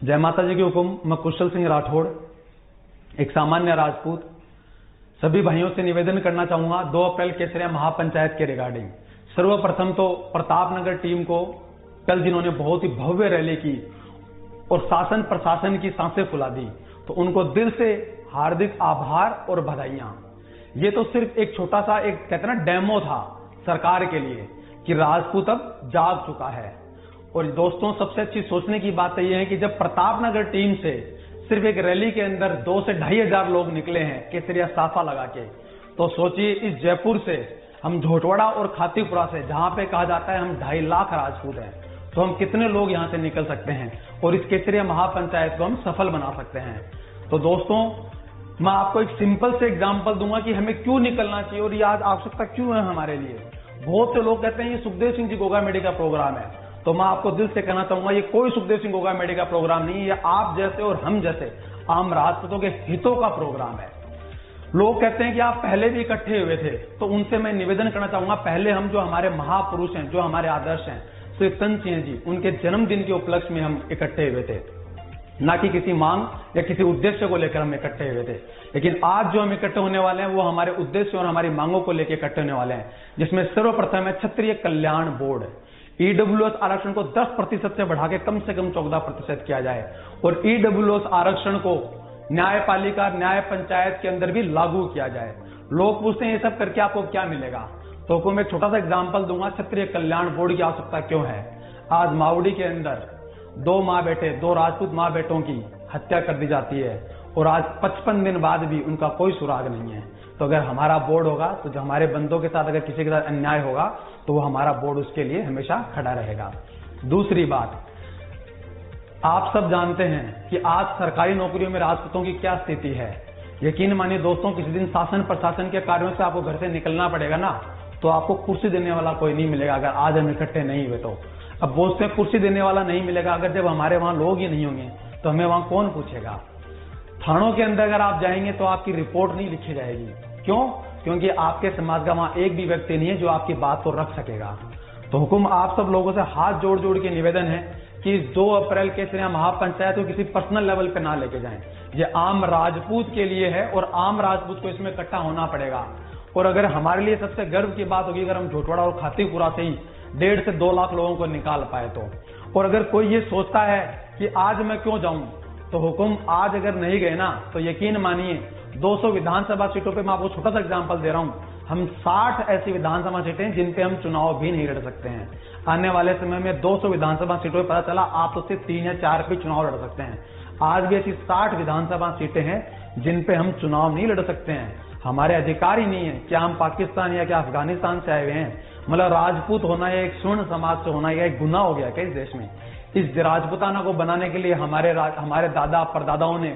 जय माता जी के हुक्म। मैं कुशल सिंह राठौड़, एक सामान्य राजपूत, सभी भाइयों से निवेदन करना चाहूंगा 2 अप्रैल केसरिया महापंचायत के रिगार्डिंग। सर्वप्रथम तो प्रतापनगर टीम को कल जिन्होंने बहुत ही भव्य रैली की और शासन प्रशासन की सांसें फुला दी, तो उनको दिल से हार्दिक आभार और बधाइयां। ये तो सिर्फ एक छोटा सा एक कहते हैं ना डेमो था सरकार के लिए कि राजपूत अब जाग चुका है। और दोस्तों, सबसे अच्छी सोचने की बात यह है कि जब प्रतापनगर टीम से सिर्फ एक रैली के अंदर 2 से 2,500 लोग निकले हैं केसरिया साफा लगा के, तो सोचिए इस जयपुर से, हम झोटवाड़ा और खातीपुरा से, जहां पे कहा जाता है हम 2.5 लाख राजपूत हैं, तो हम कितने लोग यहां से निकल सकते हैं और इस केसरिया महापंचायत को हम सफल बना सकते हैं। तो दोस्तों, मैं आपको एक सिंपल से एग्जांपल दूंगा कि हमें क्यों निकलना चाहिए और ये आज आवश्यकता क्यों है हमारे लिए। बहुत से लोग कहते हैं ये सुखदेव सिंह जी गोगा मेडी का प्रोग्राम है, तो मैं आपको दिल से कहना चाहूंगा ये कोई सुखदेव सिंह गोगा मेडी का प्रोग्राम नहीं है। ये आप जैसे और हम जैसे आम राजपूतों के हितों का प्रोग्राम है। लोग कहते हैं कि आप पहले भी इकट्ठे हुए थे, तो उनसे मैं निवेदन करना चाहूंगा, पहले हम जो हमारे महापुरुष हैं, जो हमारे आदर्श हैं, श्री तन सिंह जी, उनके जन्मदिन के उपलक्ष्य में हम इकट्ठे हुए थे, ना कि किसी मांग या किसी उद्देश्य को लेकर हम इकट्ठे हुए थे। लेकिन आज जो हम इकट्ठे होने वाले हैं वो हमारे उद्देश्य और हमारी मांगों को लेकर इकट्ठे होने वाले हैं, जिसमें सर्वप्रथम है क्षत्रिय कल्याण बोर्ड। ईडब्ल्यूएस आरक्षण को 10% से बढ़ा के कम से कम 14% किया जाए और ईडब्ल्यूएस आरक्षण को न्यायपालिका, न्याय पंचायत के अंदर भी लागू किया जाए। लोग पूछते हैं ये सब करके आपको क्या मिलेगा, तो मैं एक छोटा सा एग्जांपल दूंगा क्षत्रिय कल्याण बोर्ड की आवश्यकता क्यों है। आज मावड़ी के अंदर 2 माँ बेटे, 2 राजपूत माँ बेटों की हत्या कर दी जाती है और आज 55 दिन बाद भी उनका कोई सुराग नहीं है। तो अगर हमारा बोर्ड होगा, तो जो हमारे बंदों के साथ अगर किसी के साथ अन्याय होगा, तो वो हमारा बोर्ड उसके लिए हमेशा खड़ा रहेगा। दूसरी बात, आप सब जानते हैं कि आज सरकारी नौकरियों में राजपूतों की क्या स्थिति है। यकीन मानिए दोस्तों, किसी दिन शासन प्रशासन के कार्यों से आपको घर से निकलना पड़ेगा ना, तो आपको कुर्सी देने वाला कोई नहीं मिलेगा अगर आज हम इकट्ठे नहीं हुए तो। अब बोलते हैं कुर्सी देने वाला नहीं मिलेगा, अगर जब हमारे वहां लोग ही नहीं होंगे तो हमें वहां कौन पूछेगा। थानों के अंदर अगर आप जाएंगे तो आपकी रिपोर्ट नहीं लिखी जाएगी। क्यों? क्योंकि आपके समाज का वहां एक भी व्यक्ति नहीं है जो आपकी बात को रख सकेगा। तो हुक्म आप सब लोगों से हाथ जोड़ जोड़ के निवेदन है कि 2 अप्रैल केसरिया महापंचायत को किसी पर्सनल लेवल पे ना लेके जाएं। ये आम राजपूत के लिए है और आम राजपूत को इसमें इकट्ठा होना पड़ेगा। और अगर हमारे लिए सबसे गर्व की बात होगी अगर हम झोटवाड़ा और खातीपुरा से ही 1.5 से 2 लाख लोगों को निकाल पाए तो। और अगर कोई ये सोचता है कि आज मैं क्यों जाऊं, तो हुक्म आज अगर नहीं गए ना, तो यकीन मानिए 200 विधानसभा सीटों पे मैं आपको छोटा सा एग्जांपल दे रहा हूं, हम 60 ऐसी विधानसभा सीटें हैं जिन पे हम चुनाव भी नहीं लड़ सकते हैं। आने वाले समय में 200 विधानसभा सीटों पे पता चला आप तो सिर्फ 3 या 4 पे चुनाव लड़ सकते हैं। आज भी ऐसी 60 विधानसभा सीटें हैं जिन पे हम चुनाव नहीं लड़ सकते हैं। हमारे अधिकार ही नहीं है। क्या हम पाकिस्तान या क्या अफगानिस्तान से आए हुए हैं? मतलब राजपूत होना या एक स्वर्ण समाज से होना या एक गुनाह हो गया क्या इस देश में? इस राजपूताना को बनाने के लिए हमारे दादा परदादाओं ने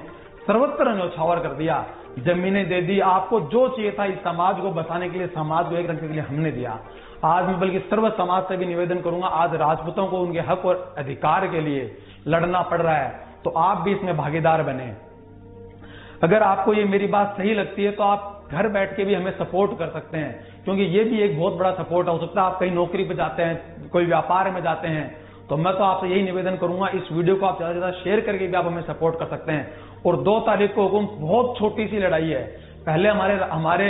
सर्वत्र न्यौछावर कर दिया, जमीनें दे दी, आपको जो चाहिए था इस समाज को बसाने के लिए, समाज को एक रखने के लिए हमने दिया। आज मैं बल्कि सर्व समाज से भी निवेदन करूंगा, आज राजपूतों को उनके हक और अधिकार के लिए लड़ना पड़ रहा है, तो आप भी इसमें भागीदार बने। अगर आपको ये मेरी बात सही लगती है तो आप घर बैठ के भी हमें सपोर्ट कर सकते हैं, क्योंकि ये भी एक बहुत बड़ा सपोर्ट हो सकता है। आप कहीं नौकरी पे जाते हैं, कोई व्यापार में जाते हैं, तो मैं तो आपसे यही निवेदन करूंगा, इस वीडियो को आप ज्यादा से ज्यादा शेयर करके भी आप हमें सपोर्ट कर सकते हैं। और 2 तारीख को हुकुम बहुत छोटी सी लड़ाई है। पहले हमारे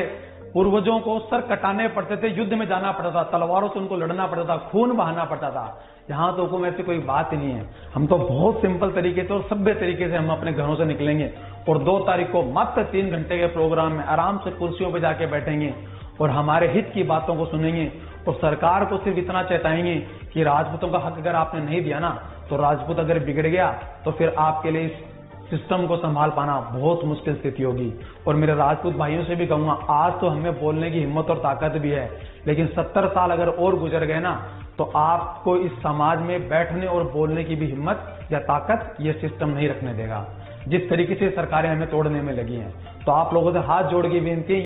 पूर्वजों को सर कटाने पड़ते थे, युद्ध में जाना पड़ता था, तलवारों से उनको लड़ना पड़ता था, खून बहाना पड़ता था। यहाँ तो हुकुम ऐसी कोई बात ही नहीं है। हम तो बहुत सिंपल तरीके से और सभ्य तरीके से हम अपने घरों से निकलेंगे और 2 तारीख को मात्र 3 घंटे के प्रोग्राम में आराम से कुर्सियों पर जाके बैठेंगे और हमारे हित की बातों को सुनेंगे और सरकार को सिर्फ इतना चेताएंगे कि राजपूतों का हक अगर आपने नहीं दिया ना, तो राजपूत अगर बिगड़ गया तो फिर आपके लिए इस सिस्टम को संभाल पाना बहुत मुश्किल स्थिति होगी। और मेरे राजपूत भाइयों से भी कहूंगा, आज तो हमें बोलने की हिम्मत और ताकत भी है, लेकिन 70 साल अगर और गुजर गए ना, तो आपको इस समाज में बैठने और बोलने की भी हिम्मत या ताकत ये सिस्टम नहीं रखने देगा, जिस तरीके से सरकारें हमें तोड़ने में लगी हैं। तो आप लोगों से हाथ जोड़ के विनती है